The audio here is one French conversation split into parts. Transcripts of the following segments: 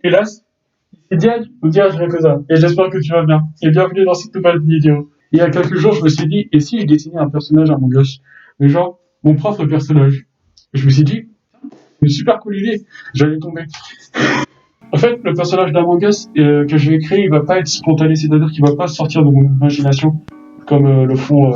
Hélas, c'est Diane ou Diane, je que ça. Et j'espère que tu vas bien. Et bienvenue dans cette nouvelle vidéo. Il y a quelques jours, je me suis dit, et si je dessinais un personnage à mon gosse? Mais genre, mon propre personnage. Et je me suis dit, une super cool idée. J'allais tomber. En fait, le personnage d'Among Us que je vais créer, il va pas être spontané, c'est-à-dire qu'il va pas sortir de mon imagination, comme le font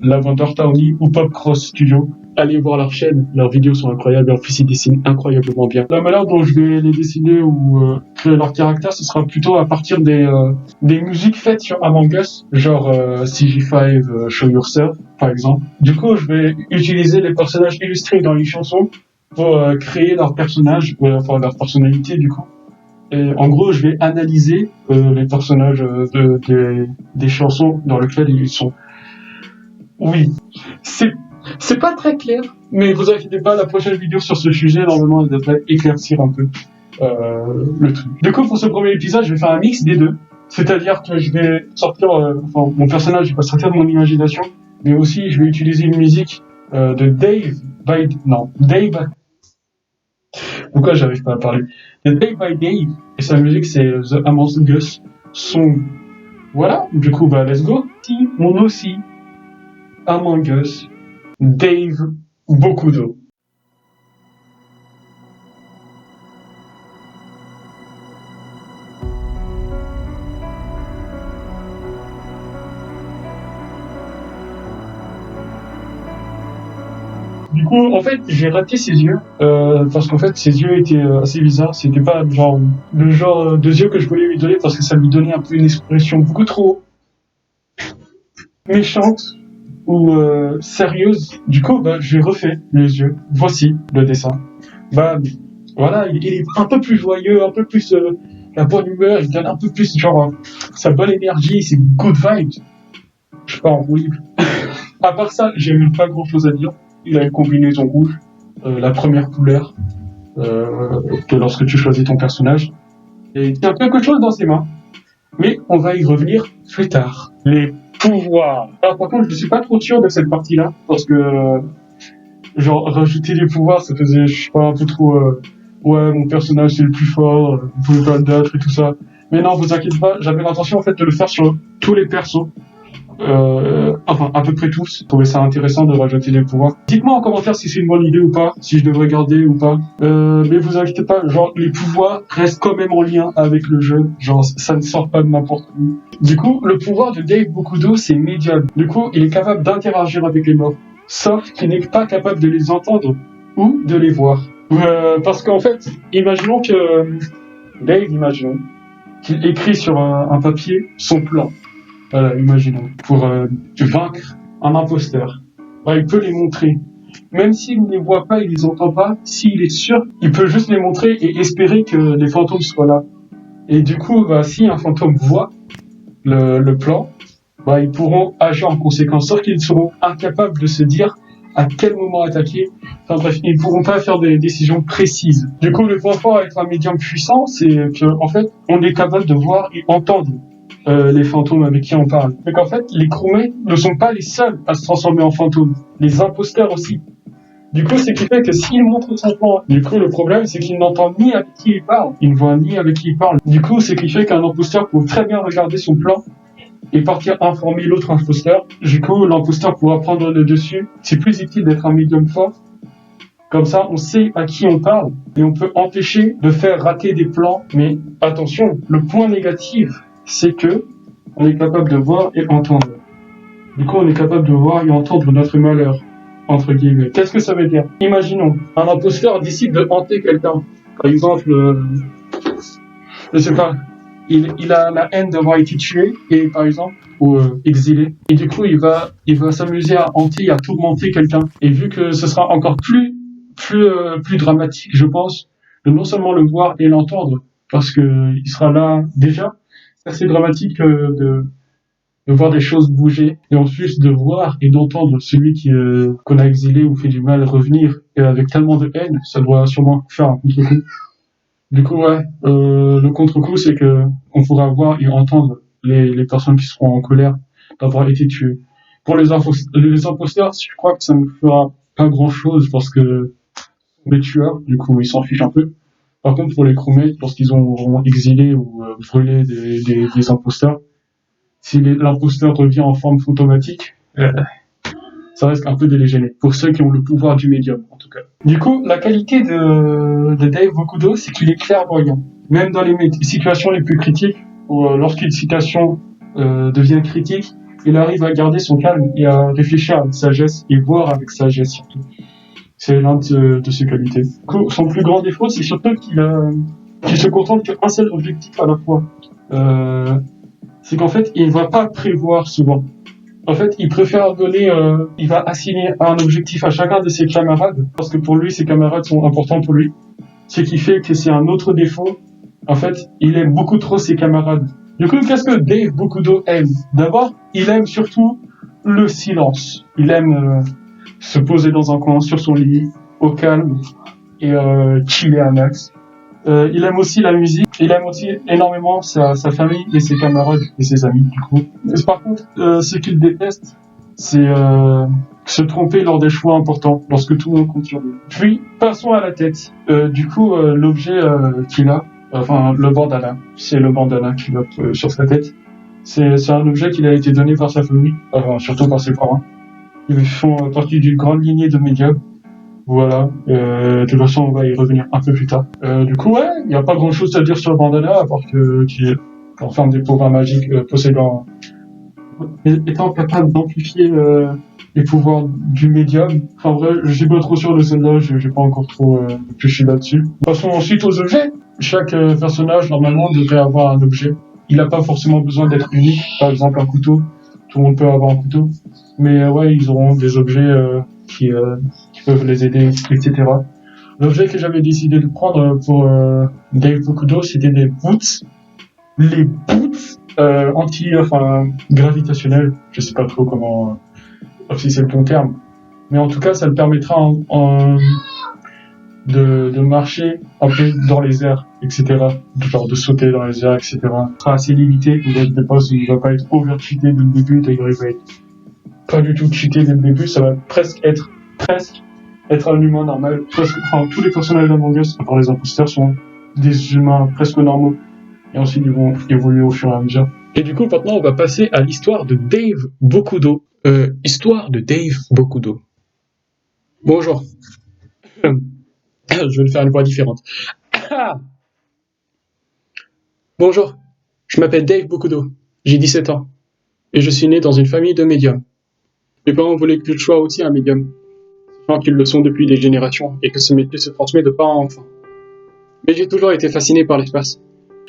Lavender Townie ou Pop Cross Studio. Allez voir leur chaîne, leurs vidéos sont incroyables, en plus ils dessinent incroyablement bien. La manière dont je vais les dessiner ou créer leur caractère, ce sera plutôt à partir des musiques faites sur Among Us, genre CG5 Show Yourself, par exemple. Du coup, je vais utiliser les personnages illustrés dans les chansons pour créer leur personnage, enfin leur personnalité du coup. Et en gros, je vais analyser les personnages des chansons dans lesquelles ils sont. Oui, c'est pas très clair, mais vous inquiétez pas, la prochaine vidéo sur ce sujet, normalement, elle devrait éclaircir un peu le truc. Du coup, pour ce premier épisode, je vais faire un mix des deux. C'est-à-dire que je vais sortir, enfin, mon personnage va sortir de mon imagination, mais aussi je vais utiliser une musique de Dave. Pourquoi j'arrive pas à parler? De Day by Day, et sa musique c'est The Among Us Song. Voilà, du coup, bah, let's go. Si, mon aussi, Among Us, Dave, beaucoup d'eau. Du coup, en fait, j'ai raté ses yeux, parce qu'en fait, ses yeux étaient assez bizarres. C'était pas genre, le genre de yeux que je voulais lui donner, parce que ça lui donnait un peu une expression beaucoup trop méchante ou sérieuse. Du coup, bah, j'ai refait les yeux. Voici le dessin. Bah, voilà, il est un peu plus joyeux, un peu plus la bonne humeur, il donne un peu plus genre sa bonne énergie, ses good vibes. Je sais pas, en roue libre. À part ça, j'ai même pas grand chose à dire. Il a une combinaison rouge, la première couleur que lorsque tu choisis ton personnage. Et il a quelque chose dans ses mains. Mais on va y revenir plus tard. Les pouvoirs. Alors par contre, je suis pas trop sûr de cette partie-là, parce que genre rajouter des pouvoirs, ça faisait, je sais pas, un peu trop ouais, mon personnage c'est le plus fort, vous pouvez pas le battre et tout ça. Mais non, vous inquiétez pas, j'avais l'intention en fait de le faire sur tous les persos. Enfin, à peu près tous. Je trouvais ça intéressant de rajouter des pouvoirs. Dites-moi en commentaire si c'est une bonne idée ou pas, si je devrais garder ou pas. Mais vous inquiétez pas, genre les pouvoirs restent quand même en lien avec le jeu. Genre ça ne sort pas de n'importe où. Du coup, le pouvoir de Dave Bokudo, c'est médium. Du coup, il est capable d'interagir avec les morts, sauf qu'il n'est pas capable de les entendre ou de les voir. Parce qu'en fait, imaginons que imaginons qu'il écrit sur un papier son plan. Voilà, imaginons, pour vaincre un imposteur. Bah, il peut les montrer. Même s'il ne les voit pas, il les entend pas, s'il est sûr, il peut juste les montrer et espérer que les fantômes soient là. Et du coup, bah, si un fantôme voit le plan, bah, ils pourront agir en conséquence, sauf qu'ils seront incapables de se dire à quel moment attaquer. Enfin bref, ils ne pourront pas faire des décisions précises. Du coup, le point fort avec un médium puissant, c'est qu'en fait, on est capable de voir et entendre les fantômes avec qui on parle. Donc en fait, les crewmates ne sont pas les seuls à se transformer en fantômes. Les imposteurs aussi. Du coup, ce qui fait que s'il montre son plan, du coup, le problème, c'est qu'il n'entend ni avec qui il parle, il ne voit ni avec qui il parle. Du coup, ce qui fait qu'un imposteur peut très bien regarder son plan et partir informer l'autre imposteur. Du coup, l'imposteur pourra prendre le dessus. C'est plus utile d'être un médium fort. Comme ça, on sait à qui on parle et on peut empêcher de faire rater des plans. Mais attention, le point négatif, c'est que on est capable de voir et entendre. Du coup, on est capable de voir et entendre notre malheur, entre guillemets. Qu'est-ce que ça veut dire? Imaginons, un imposteur décide de hanter quelqu'un. Par exemple, je sais pas, il a la haine d'avoir été tué, et par exemple, ou exilé. Et du coup, il va s'amuser à hanter, à tourmenter quelqu'un. Et vu que ce sera encore plus dramatique, je pense, de non seulement le voir et l'entendre, parce que il sera là déjà. C'est assez dramatique de voir des choses bouger, et ensuite de voir et d'entendre celui qu'on a exilé ou fait du mal revenir, et avec tellement de haine, ça doit sûrement faire un contre-coup. Du coup, ouais, le contre-coup, c'est que on pourra voir et entendre les personnes qui seront en colère d'avoir été tuées. Pour les imposteurs, je crois que ça ne fera pas grand-chose parce que les tueurs, du coup, ils s'en fichent un peu. Par contre, pour les crewmates, lorsqu'ils ont exilé ou brûlé des imposteurs, si l'imposteur revient en forme automatique, ça risque un peu de les gêner. Pour ceux qui ont le pouvoir du médium, en tout cas. Du coup, la qualité de Dave Bokudo, c'est qu'il est clairvoyant. Même dans les situations les plus critiques, ou lorsqu'une situation devient critique, il arrive à garder son calme et à réfléchir avec sagesse et voir avec sagesse surtout. C'est l'un de ses qualités. Son plus grand défaut, c'est surtout qu'il se contente qu'un seul objectif à la fois. C'est qu'en fait, il ne va pas prévoir souvent. En fait, il préfère il va assigner un objectif à chacun de ses camarades, parce que pour lui, ses camarades sont importants pour lui. Ce qui fait que c'est un autre défaut. En fait, il aime beaucoup trop ses camarades. Du coup, qu'est-ce que Dave Bokudo aime? D'abord, il aime surtout le silence. Il aime se poser dans un coin sur son lit, au calme, et chiller un max. Il aime aussi la musique. Il aime aussi énormément sa famille et ses camarades et ses amis, du coup. Mais par contre, ce qu'il déteste, c'est se tromper lors des choix importants, lorsque tout le monde compte sur lui. Puis, passons à la tête. Du coup, l'objet qu'il a, enfin, le bandana, c'est le bandana qu'il a sur sa tête. C'est un objet qui a été donné par sa famille, surtout par ses parents. Ils font partie d'une grande lignée de médiums. Voilà, de toute façon on va y revenir un peu plus tard. Du coup ouais, il n'y a pas grand chose à dire sur le bandana, à part qu'il est en forme des pouvoirs magiques possédant, étant capable d'amplifier les pouvoirs du médium. Enfin vrai, je suis pas trop sûr de celle-là, j'ai pas encore trop réfléchi là-dessus. Passons ensuite aux objets. Chaque personnage normalement devrait avoir un objet. Il n'a pas forcément besoin d'être unique, par exemple un couteau. Tout le monde peut avoir un couteau. Mais ouais, ils auront des objets qui peuvent les aider, etc. L'objet que j'avais décidé de prendre pour Dave Bokudo, c'était des boots. Les boots gravitationnels. Je sais pas trop comment, si c'est le bon terme. Mais en tout cas, ça le permettra de marcher un peu dans les airs, etc. Genre de sauter dans les airs, etc. Il sera assez limité. Il va pas être over-cheaté dès le début, d'ailleurs il va être pas du tout cheaté dès le début, ça va presque être un humain normal. Tous les personnages d'Among Us, à part les imposteurs, sont des humains presque normaux. Et ensuite, ils vont évoluer au fur et à mesure. Et du coup, maintenant, on va passer à l'histoire de Dave Bokudo. Histoire de Dave Bokudo. Bonjour. Je vais le faire une voix différente. Bonjour. Je m'appelle Dave Bokudo. J'ai 17 ans. Et je suis né dans une famille de médiums. Mes parents voulaient que je sois aussi un médium, sachant qu'ils le sont depuis des générations et que ce métier se transmet de parents en enfants. Mais j'ai toujours été fasciné par l'espace.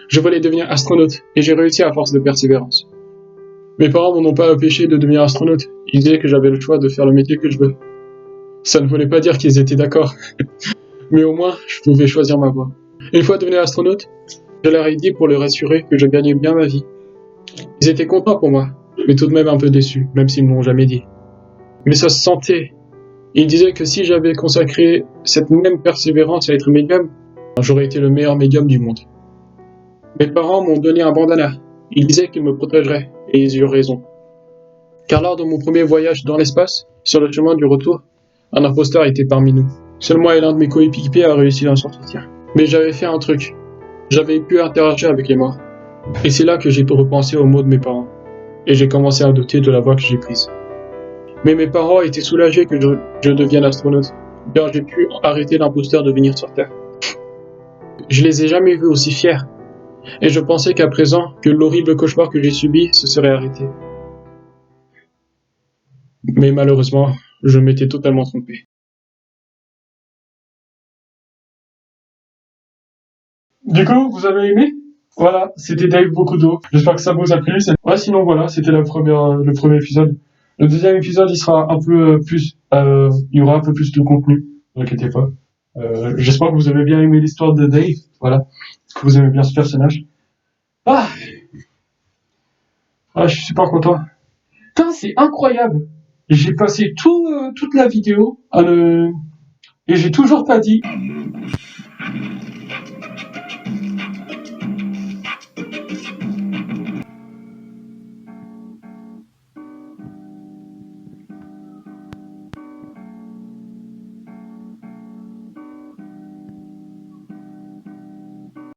Je voulais devenir astronaute et j'ai réussi à force de persévérance. Mes parents m'en ont pas empêché de devenir astronaute. Ils disaient que j'avais le choix de faire le métier que je veux. Ça ne voulait pas dire qu'ils étaient d'accord, mais au moins je pouvais choisir ma voie. Une fois devenu astronaute, je leur ai dit pour leur assurer que je gagnais bien ma vie. Ils étaient contents pour moi, mais tout de même un peu déçus, même s'ils ne m'ont jamais dit. Mais ça se sentait. Ils disaient que si j'avais consacré cette même persévérance à être médium, j'aurais été le meilleur médium du monde. Mes parents m'ont donné un bandana. Ils disaient qu'ils me protégeraient, et ils eurent raison. Car lors de mon premier voyage dans l'espace, sur le chemin du retour, un imposteur était parmi nous. Seul moi et l'un de mes coéquipiers a réussi à en sortir. Mais j'avais fait un truc. J'avais pu interagir avec les morts. Et c'est là que j'ai repensé aux mots de mes parents. Et j'ai commencé à douter de la voie que j'ai prise. Mais mes parents étaient soulagés que je devienne astronaute, car j'ai pu arrêter l'imposteur de venir sur Terre. Je les ai jamais vus aussi fiers. Et je pensais qu'à présent, que l'horrible cauchemar que j'ai subi se serait arrêté. Mais malheureusement, je m'étais totalement trompé. Du coup, vous avez aimé? Voilà, c'était Dave Bokudo. J'espère que ça vous a plu. Ouais, sinon voilà, c'était le premier épisode. Le deuxième épisode, il sera un peu il y aura un peu plus de contenu. Ne vous inquiétez pas. J'espère que vous avez bien aimé l'histoire de Dave. Voilà, que vous aimez bien ce personnage. Ah, je suis super content. Putain, c'est incroyable. J'ai passé toute la vidéo et j'ai toujours pas dit